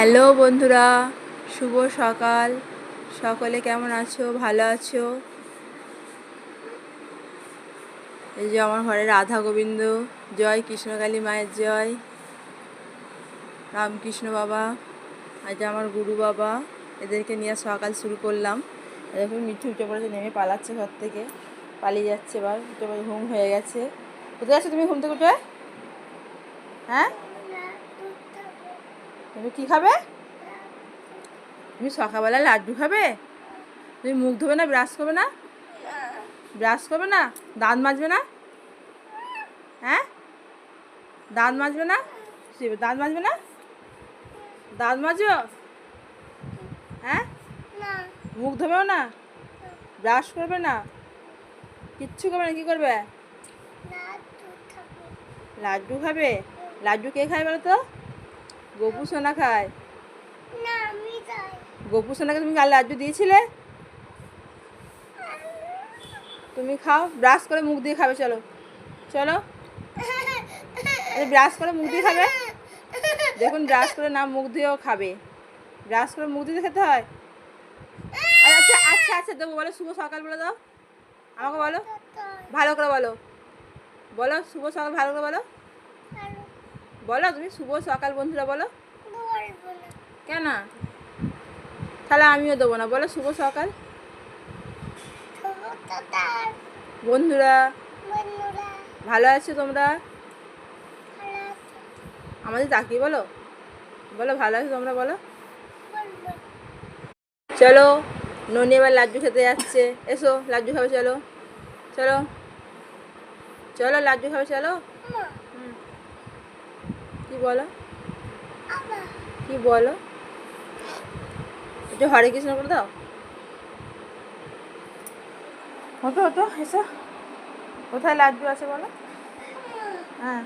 Hello বন্ধুরা, শুভ সকাল। সকলে কেমন আছো? ভালো আছো? এই যে আমার ঘরে রাধা গোবিন্দ, জয় কৃষ্ণকালী মায়ের জয়, রামকৃষ্ণ বাবা, আজ আমার গুরু বাবা, এদেরকে নিয়ে সকাল শুরু করলাম। দেখুন মিঠু উঠে পড়েছে, নেমে পালাচ্ছে ঘর থেকে, পালিয়ে যাচ্ছে। এবার উঠে পড়ে ঘুম হয়ে গেছে। কোথায় আছো তুমি ঘুম থেকে উঠে? হ্যাঁ, তুমি কী খাবে? তুমি সকালবেলা লাড্ডু খাবে? তুমি মুখ ধোবে না, ব্রাশ করবে না? ব্রাশ করবে না? দাঁত মাজবে না? হ্যাঁ, দাঁত মাজবে না? দাঁত মাজবে না? দাঁত মাজো? হ্যাঁ, মুখ ধোবেও না? ব্রাশ করবে না? কিচ্ছু করবে না? কী করবে? লাড্ডু খাবে? লাড্ডু কে খায় বলো তো? গপু সোনা খায়। গপু সোনাকে তুমি কাল লাড্ডু দিয়েছিলে? তুমি খাও, ব্রাশ করে মুখ দিয়ে খাবে। চলো চলো, ব্রাশ করে মুখ দিয়ে খাবে। দেখুন, ব্রাশ করে না মুখ দিয়েও খাবে। ব্রাশ করে মুখ দিয়ে খেতে হয়। আচ্ছা আচ্ছা আচ্ছা, দেবো। বলো শুভ সকাল বলে দাও আমাকে, বলো ভালো করে বলো। বলো শুভ সকাল ভালো করে বলো। বলো তুমি শুভ সকাল বন্ধুরা বলো। কেন? তাহলে আমিও দেবো না। বলো শুভ সকাল বন্ধুরা। ভালো আছো তোমরা? আমাদের তাকিয়ে বলো, বলো ভালো আছো তোমরা বলো। চলো, ননি এবার লাড্ডু খেতে যাচ্ছে। এসো লাড্ডু খাবে, চলো চলো চলো, লাড্ডু খাবে চলো। কি বলো, কি বলো? একটু হরে কৃষ্ণ করে দাও। হতো হতো, এসো। কোথায় লাড্ডু আছে বলো? হ্যাঁ,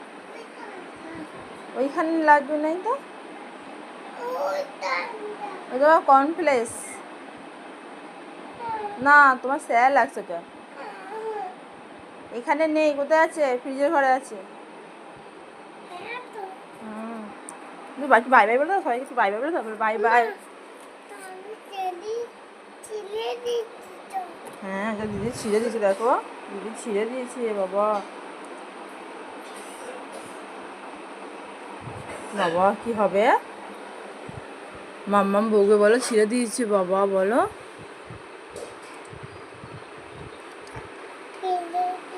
ওইখানে লাড্ডু নেই তো। ওই তোমার কর্নফ্লেক্স না, তোমার স্যার লাগছে ওটা। এখানে নেই। কোথায় আছে? ফ্রিজের ঘরে আছে। তুমি বাই বাই বলে দাও সবাইকে, বাই বাই বলে দাও। Bye bye. হ্যাঁ, দিদি ছিঁড়ে দিয়েছে, দেখো দিদি ছিঁড়ে দিয়েছে বাবা। বাবা কি হবে? মাম্মাম বউকে বলো ছিঁড়ে দিয়েছে বাবা, বলো।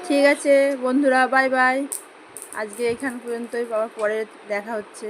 ঠিক আছে বন্ধুরা, বাই বাই। আজকে এখান পর্যন্তই, বাবা পরে দেখা হচ্ছে।